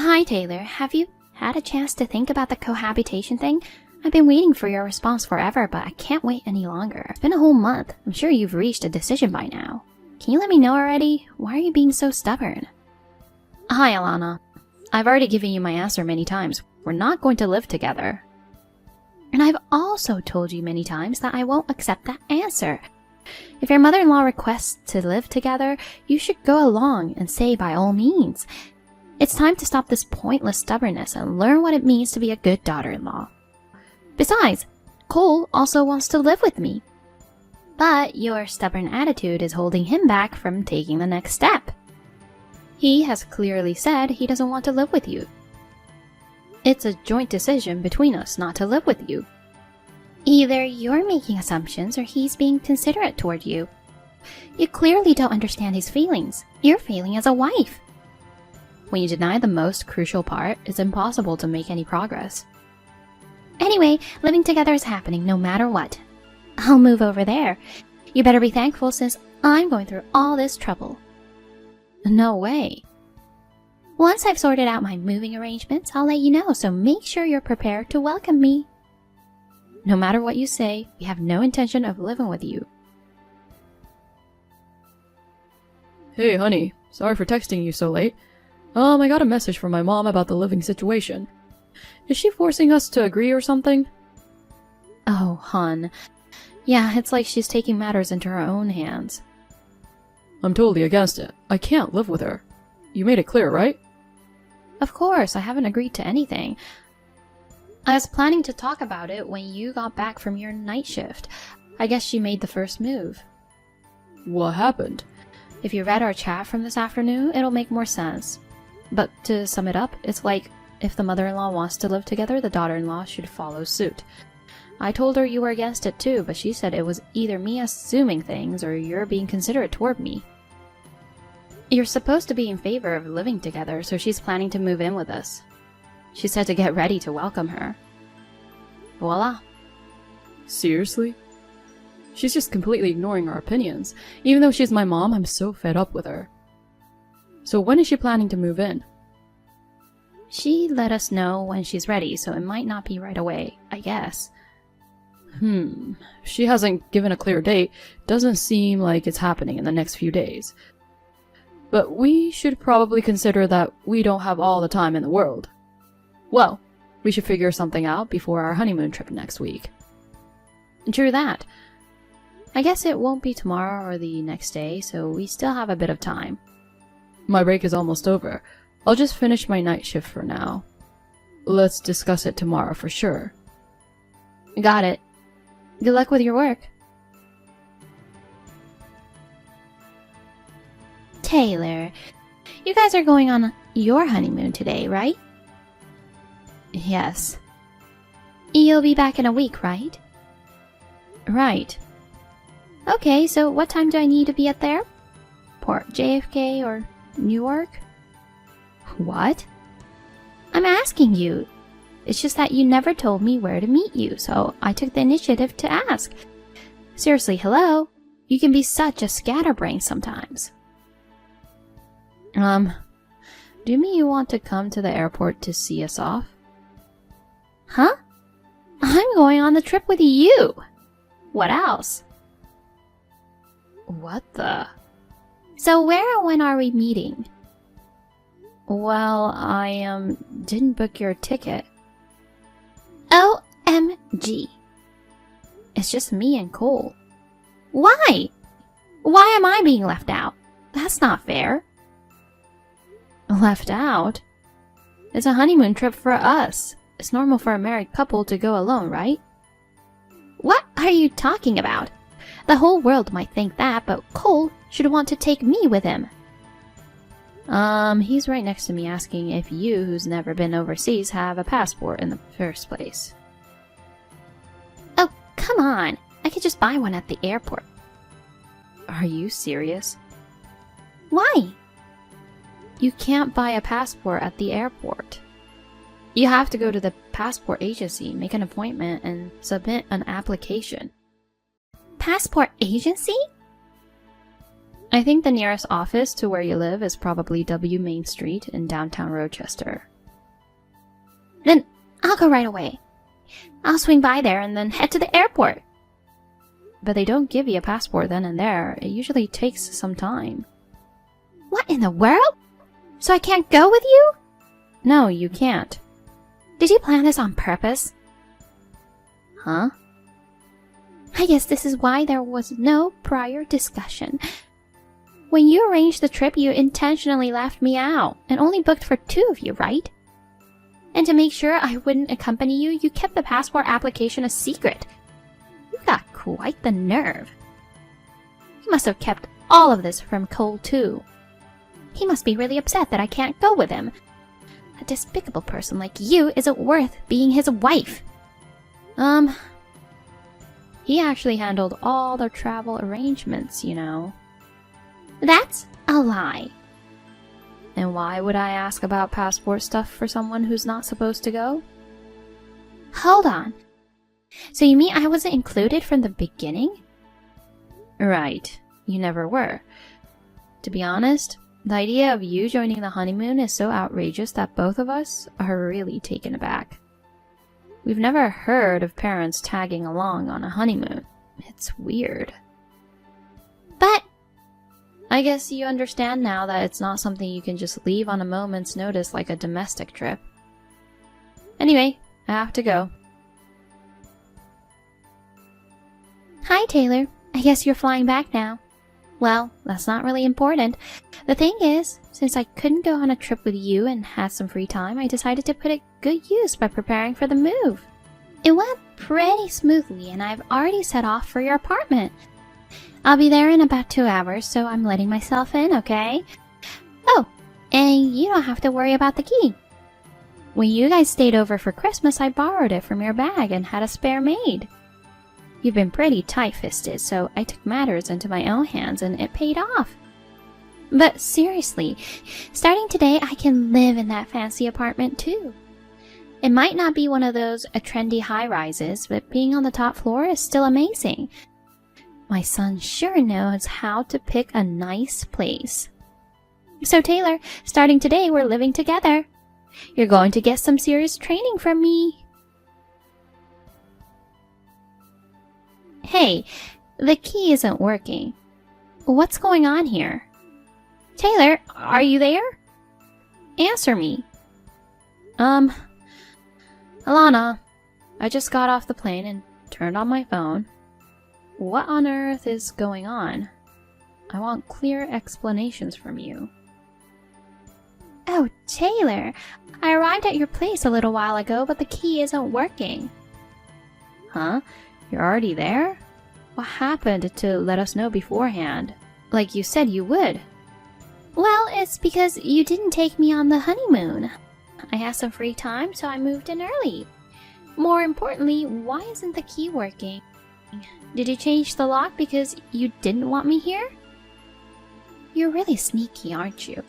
Hi, Taylor. Have you had a chance to think about the cohabitation thing? I've been waiting for your response forever, but I can't wait any longer. It's been a whole month. I'm sure you've reached a decision by now. Can you let me know already? Why are you being so stubborn? Hi, Alana. I've already given you my answer many times. We're not going to live together. And I've also told you many times that I won't accept that answer. If your mother-in-law requests to live together, you should go along and say by all means. It's time to stop this pointless stubbornness and learn what it means to be a good daughter-in-law. Besides, Cole also wants to live with me. But your stubborn attitude is holding him back from taking the next step. He has clearly said he doesn't want to live with you. It's a joint decision between us not to live with you. Either you're making assumptions or he's being considerate toward you. You clearly don't understand his feelings. You're failing as a wife. When you deny the most crucial part, it's impossible to make any progress. Anyway, living together is happening no matter what. I'll move over there. You better be thankful since I'm going through all this trouble. No way. Once I've sorted out my moving arrangements, I'll let you know, so make sure you're prepared to welcome me. No matter what you say, we have no intention of living with you. Hey, honey. Sorry for texting you so late. I got a message from my mom about the living situation. Is she forcing us to agree or something? Oh, hon. Yeah, it's like she's taking matters into her own hands. I'm totally against it. I can't live with her. You made it clear, right? Of course, I haven't agreed to anything. I was planning to talk about it when you got back from your night shift. I guess she made the first move. What happened? If you read our chat from this afternoon, it'll make more sense. But to sum it up, it's like, if the mother-in-law wants to live together, the daughter-in-law should follow suit. I told her you were against it too, but she said it was either me assuming things or you're being considerate toward me. You're supposed to be in favor of living together, so she's planning to move in with us. She said to get ready to welcome her. Voila. Seriously? She's just completely ignoring our opinions. Even though she's my mom, I'm so fed up with her. So when is she planning to move in? She let us know when she's ready, so it might not be right away, I guess. She hasn't given a clear date. Doesn't seem like it's happening in the next few days. But we should probably consider that we don't have all the time in the world. Well, we should figure something out before our honeymoon trip next week. True that. I guess it won't be tomorrow or the next day, so we still have a bit of time. My break is almost over. I'll just finish my night shift for now. Let's discuss it tomorrow for sure. Got it. Good luck with your work. Taylor, you guys are going on your honeymoon today, right? Yes. You'll be back in a week, right? Right. Okay, so what time do I need to be at the airport? JFK or Newark? What? I'm asking you. It's just that you never told me where to meet you, so I took the initiative to ask. Seriously, hello? You can be such a scatterbrain sometimes. Do you mean you want to come to the airport to see us off? Huh? I'm going on the trip with you! What else? What the? So where and when are we meeting? Well, I, didn't book your ticket. OMG. It's just me and Cole. Why? Why am I being left out? That's not fair. Left out? It's a honeymoon trip for us. It's normal for a married couple to go alone, right? What are you talking about? The whole world might think that, but Cole should want to take me with him. He's right next to me asking if you, who's never been overseas, have a passport in the first place. Oh, come on. I could just buy one at the airport. Are you serious? Why? You can't buy a passport at the airport. You have to go to the passport agency, make an appointment, and submit an application. Passport agency? I think the nearest office to where you live is probably W Main Street in downtown Rochester. Then I'll go right away. I'll swing by there and then head to the airport. But they don't give you a passport then and there. It usually takes some time. What in the world? So I can't go with you? No, you can't. Did you plan this on purpose? Huh? I guess this is why there was no prior discussion. When you arranged the trip, you intentionally left me out and only booked for 2 of you, right? And to make sure I wouldn't accompany you, you kept the passport application a secret. You got quite the nerve. You must have kept all of this from Cole, too. He must be really upset that I can't go with him. A despicable person like you isn't worth being his wife. He actually handled all the travel arrangements, you know. That's a lie. And why would I ask about passport stuff for someone who's not supposed to go? Hold on. So you mean I wasn't included from the beginning? Right. You never were. To be honest, the idea of you joining the honeymoon is so outrageous that both of us are really taken aback. We've never heard of parents tagging along on a honeymoon. It's weird. But I guess you understand now that it's not something you can just leave on a moment's notice like a domestic trip. Anyway, I have to go. Hi, Taylor. I guess you're flying back now. Well, that's not really important. The thing is, since I couldn't go on a trip with you and had some free time, I decided to put it good use by preparing for the move. It went pretty smoothly, and I've already set off for your apartment. I'll be there in about 2 hours, so I'm letting myself in, okay? Oh, and you don't have to worry about the key. When you guys stayed over for Christmas, I borrowed it from your bag and had a spare made. You've been pretty tight-fisted, so I took matters into my own hands and it paid off. But seriously, starting today I can live in that fancy apartment too. It might not be one of those trendy high-rises, but being on the top floor is still amazing. My son sure knows how to pick a nice place. So Taylor, starting today we're living together. You're going to get some serious training from me. Hey, the key isn't working. What's going on here? Taylor, are you there? Answer me. Alana, I just got off the plane and turned on my phone. What on earth is going on? I want clear explanations from you. Oh, Taylor, I arrived at your place a little while ago, but the key isn't working. Huh? You're already there? What happened to let us know beforehand? Like you said you would. Well, it's because you didn't take me on the honeymoon. I had some free time, so I moved in early. More importantly, why isn't the key working? Did you change the lock because you didn't want me here? You're really sneaky, aren't you?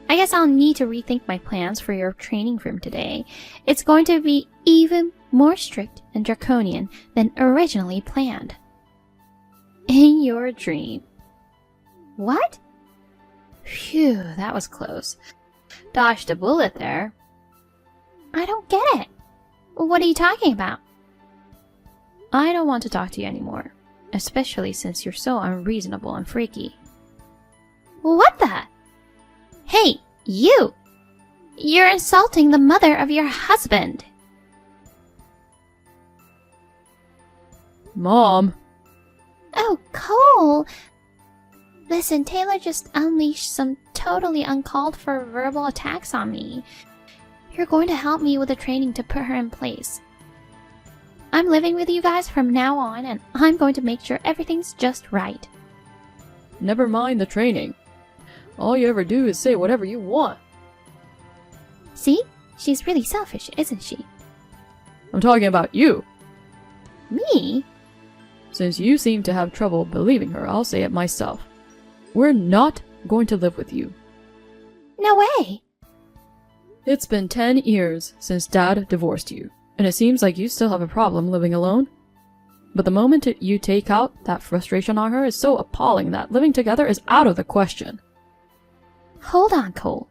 I guess I'll need to rethink my plans for your training from today. It's going to be even more strict and draconian than originally planned. In your dream. What? Phew, that was close. Dodged a bullet there. I don't get it. What are you talking about? I don't want to talk to you anymore, especially since you're so unreasonable and freaky. What the? Hey, you! You're insulting the mother of your husband. Mom! Oh, Cole! Listen, Taylor just unleashed some totally uncalled for verbal attacks on me. You're going to help me with the training to put her in place. I'm living with you guys from now on, and I'm going to make sure everything's just right. Never mind the training. All you ever do is say whatever you want. See? She's really selfish, isn't she? I'm talking about you. Me? Since you seem to have trouble believing her, I'll say it myself. We're not going to live with you. No way! It's been 10 years since Dad divorced you, and it seems like you still have a problem living alone. But the moment you take out that frustration on her is so appalling that living together is out of the question. Hold on, Cole.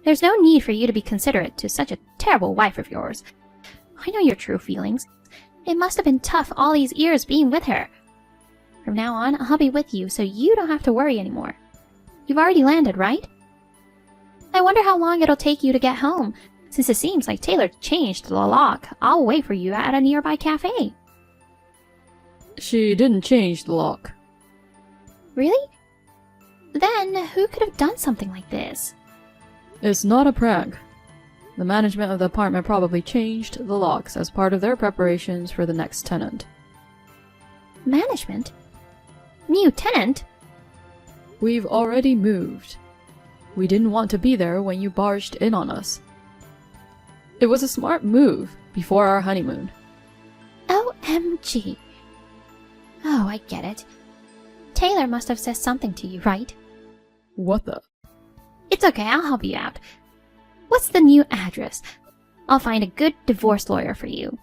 There's no need for you to be considerate to such a terrible wife of yours. I know your true feelings. It must have been tough all these years being with her. From now on, I'll be with you so you don't have to worry anymore. You've already landed, right? I wonder how long it'll take you to get home. Since it seems like Taylor changed the lock, I'll wait for you at a nearby cafe. She didn't change the lock. Really? Then, who could have done something like this? It's not a prank. The management of the apartment probably changed the locks as part of their preparations for the next tenant. Management? New tenant? We've already moved. We didn't want to be there when you barged in on us. It was a smart move before our honeymoon. OMG. Oh, I get it. Taylor must have said something to you, right? What the? It's okay, I'll help you out. What's the new address? I'll find a good divorce lawyer for you.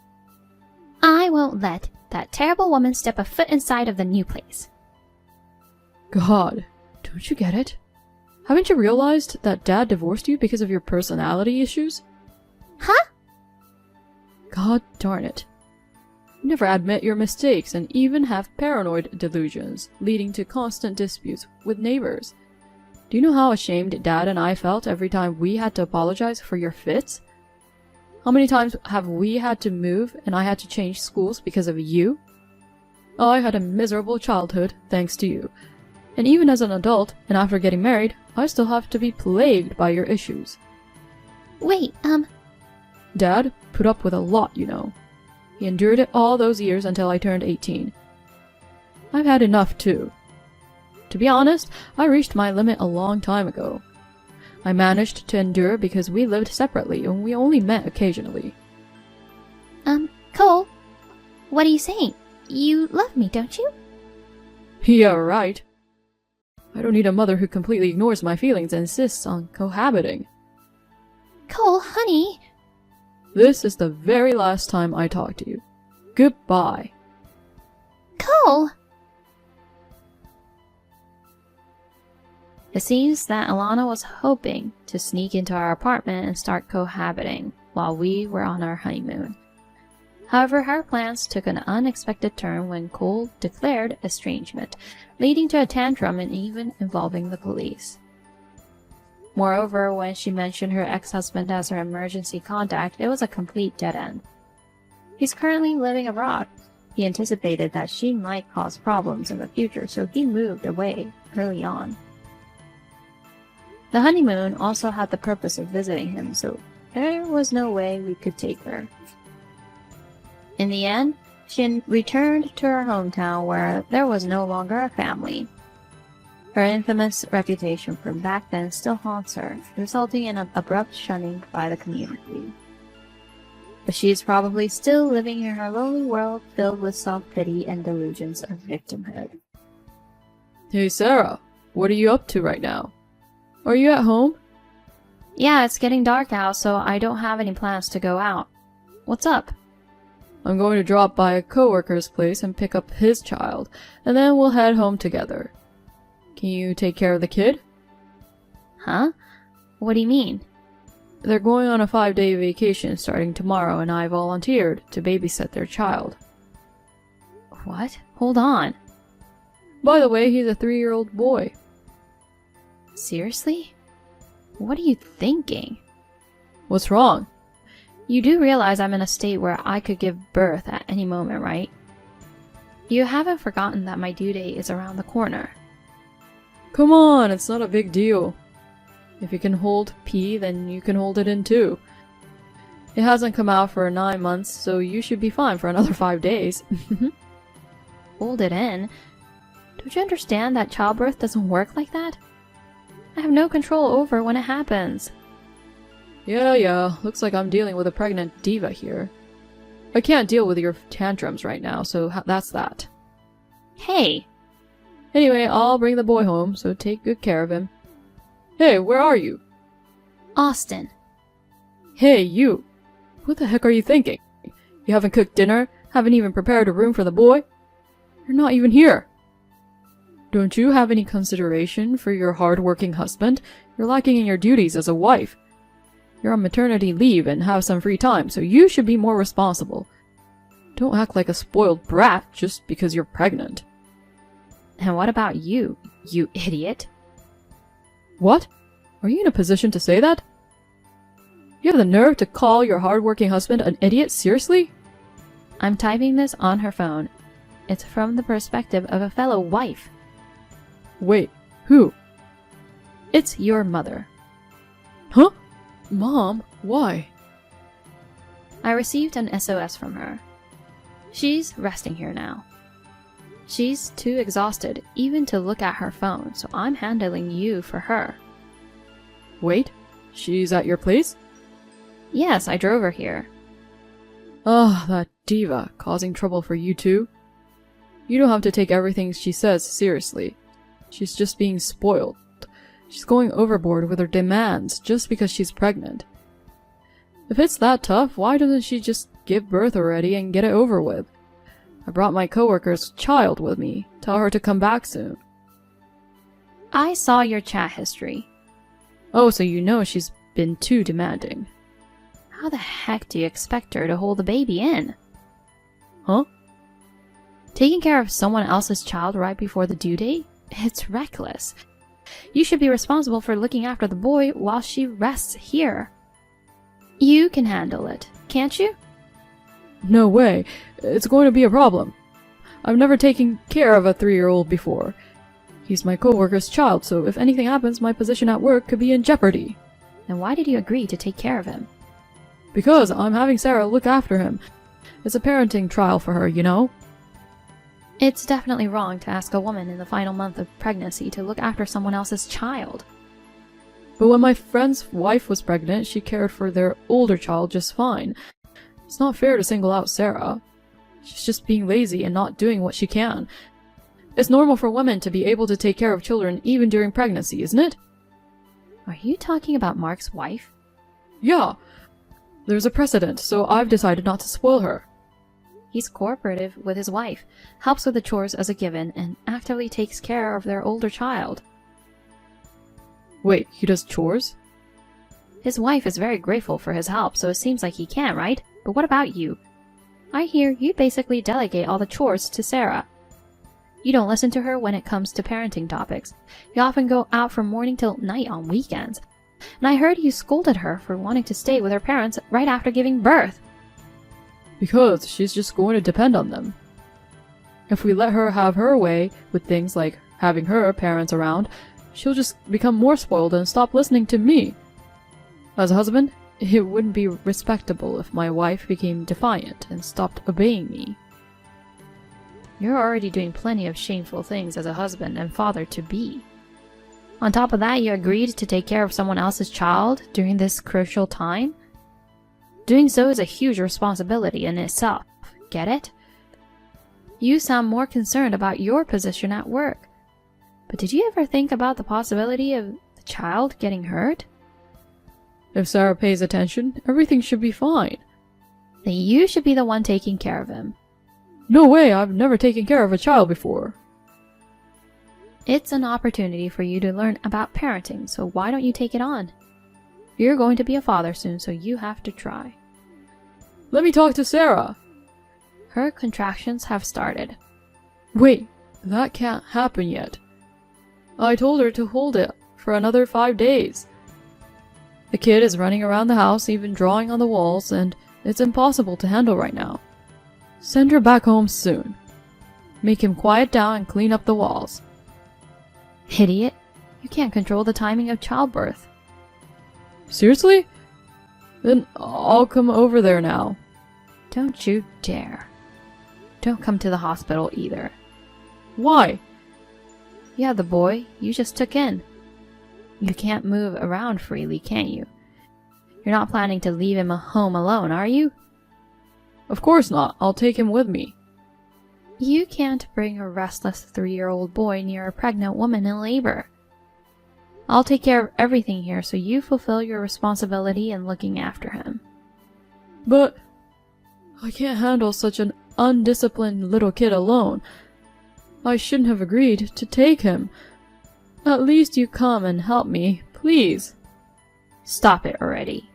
I won't let that terrible woman step a foot inside of the new place. God, don't you get it? Haven't you realized that Dad divorced you because of your personality issues? Huh? God darn it. You never admit your mistakes and even have paranoid delusions, leading to constant disputes with neighbors. Do you know how ashamed Dad and I felt every time we had to apologize for your fits? How many times have we had to move and I had to change schools because of you? I had a miserable childhood thanks to you. And even as an adult, and after getting married, I still have to be plagued by your issues. Wait, Dad put up with a lot, you know. He endured it all those years until I turned 18. I've had enough, too. To be honest, I reached my limit a long time ago. I managed to endure because we lived separately and we only met occasionally. Cole, what are you saying? You love me, don't you? Yeah, right. I don't need a mother who completely ignores my feelings and insists on cohabiting. Cole, honey. This is the very last time I talk to you. Goodbye. Cole! It seems that Alana was hoping to sneak into our apartment and start cohabiting while we were on our honeymoon. However, her plans took an unexpected turn when Cole declared estrangement, leading to a tantrum and even involving the police. Moreover, when she mentioned her ex-husband as her emergency contact, it was a complete dead end. He's currently living abroad. He anticipated that she might cause problems in the future, so he moved away early on. The honeymoon also had the purpose of visiting him, so there was no way we could take her. In the end, she returned to her hometown where there was no longer a family. Her infamous reputation from back then still haunts her, resulting in an abrupt shunning by the community. But she is probably still living in her lonely world filled with self-pity and delusions of victimhood. Hey Sarah, what are you up to right now? Are you at home? Yeah, it's getting dark out, so I don't have any plans to go out. What's up? I'm going to drop by a coworker's place and pick up his child, and then we'll head home together. Can you take care of the kid? Huh? What do you mean? They're going on a 5-day vacation starting tomorrow, and I volunteered to babysit their child. What? Hold on. By the way, he's a 3-year-old boy. Seriously? What are you thinking? What's wrong? You do realize I'm in a state where I could give birth at any moment, right? You haven't forgotten that my due date is around the corner. Come on, it's not a big deal. If you can hold P, then you can hold it in too. It hasn't come out for 9 months, so you should be fine for another 5 days. Hold it in? Don't you understand that childbirth doesn't work like that? I have no control over when it happens. Yeah, looks like I'm dealing with a pregnant diva here. I can't deal with your tantrums right now, so that's that. Hey! Anyway, I'll bring the boy home, so take good care of him. Hey, where are you? Austin. Hey, you! What the heck are you thinking? You haven't cooked dinner? Haven't even prepared a room for the boy? You're not even here! Don't you have any consideration for your hard-working husband? You're lacking in your duties as a wife. You're on maternity leave and have some free time, so you should be more responsible. Don't act like a spoiled brat just because you're pregnant. And what about you, you idiot? What? Are you in a position to say that? You have the nerve to call your hardworking husband an idiot? Seriously? I'm typing this on her phone. It's from the perspective of a fellow wife. Wait, who? It's your mother. Huh? Mom, why? I received an SOS from her. She's resting here now. She's too exhausted even to look at her phone, so I'm handling you for her. Wait, she's at your place? Yes, I drove her here. Ah, that diva, causing trouble for you too? You don't have to take everything she says seriously. She's just being spoiled. She's going overboard with her demands just because she's pregnant. If it's that tough, why doesn't she just give birth already and get it over with? I brought my coworker's child with me. Tell her to come back soon. I saw your chat history. Oh, so you know she's been too demanding. How the heck do you expect her to hold the baby in? Huh? Taking care of someone else's child right before the due date? It's reckless. You should be responsible for looking after the boy while she rests here. You can handle it, can't you? No way. It's going to be a problem. I've never taken care of a 3-year-old before. He's my coworker's child, so if anything happens, my position at work could be in jeopardy. Then why did you agree to take care of him? Because I'm having Sarah look after him. It's a parenting trial for her, you know? It's definitely wrong to ask a woman in the final month of pregnancy to look after someone else's child. But when my friend's wife was pregnant, she cared for their older child just fine. It's not fair to single out Sarah. She's just being lazy and not doing what she can. It's normal for women to be able to take care of children even during pregnancy, isn't it? Are you talking about Mark's wife? Yeah. There's a precedent, so I've decided not to spoil her. He's cooperative with his wife, helps with the chores as a given, and actively takes care of their older child. Wait, he does chores? His wife is very grateful for his help, so it seems like he can, right? But what about you? I hear you basically delegate all the chores to Sarah. You don't listen to her when it comes to parenting topics. You often go out from morning till night on weekends. And I heard you scolded her for wanting to stay with her parents right after giving birth. Because she's just going to depend on them. If we let her have her way with things like having her parents around, she'll just become more spoiled and stop listening to me. As a husband, it wouldn't be respectable if my wife became defiant and stopped obeying me. You're already doing plenty of shameful things as a husband and father-to-be. On top of that, you agreed to take care of someone else's child during this crucial time? Doing so is a huge responsibility in itself, get it? You sound more concerned about your position at work. But did you ever think about the possibility of the child getting hurt? If Sarah pays attention, everything should be fine. Then you should be the one taking care of him. No way, I've never taken care of a child before. It's an opportunity for you to learn about parenting, so why don't you take it on? You're going to be a father soon, so you have to try. Let me talk to Sarah. Her contractions have started. Wait, that can't happen yet. I told her to hold it for another 5 days. The kid is running around the house, even drawing on the walls, and it's impossible to handle right now. Send her back home soon. Make him quiet down and clean up the walls. Idiot, you can't control the timing of childbirth. Seriously? Then I'll come over there now. Don't you dare. Don't come to the hospital either. Why? Yeah, the boy you just took in. You can't move around freely, can you? You're not planning to leave him home alone, are you? Of course not. I'll take him with me. You can't bring a restless 3-year-old boy near a pregnant woman in labor. I'll take care of everything here so you fulfill your responsibility in looking after him. But I can't handle such an undisciplined little kid alone. I shouldn't have agreed to take him. At least you come and help me, please. Stop it already.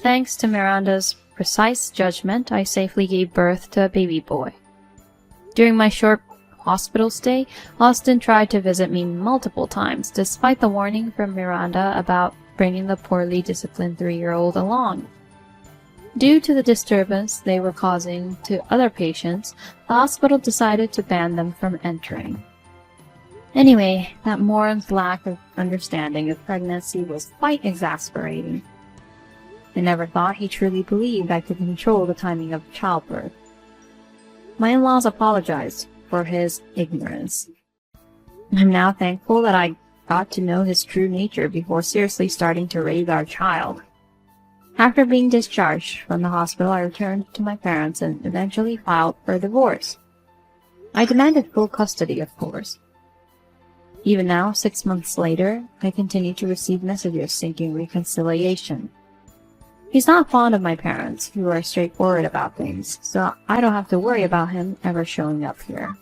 Thanks to Miranda's precise judgment, I safely gave birth to a baby boy. During my short hospital stay, Austin tried to visit me multiple times, despite the warning from Miranda about bringing the poorly disciplined 3-year-old along. Due to the disturbance they were causing to other patients, the hospital decided to ban them from entering. Anyway, that moron's lack of understanding of pregnancy was quite exasperating. I never thought he truly believed I could control the timing of childbirth. My in-laws apologized for his ignorance. I'm now thankful that I got to know his true nature before seriously starting to raise our child. After being discharged from the hospital, I returned to my parents and eventually filed for a divorce. I demanded full custody, of course. Even now, 6 months later, I continue to receive messages seeking reconciliation. He's not fond of my parents, who are straightforward about things, so I don't have to worry about him ever showing up here.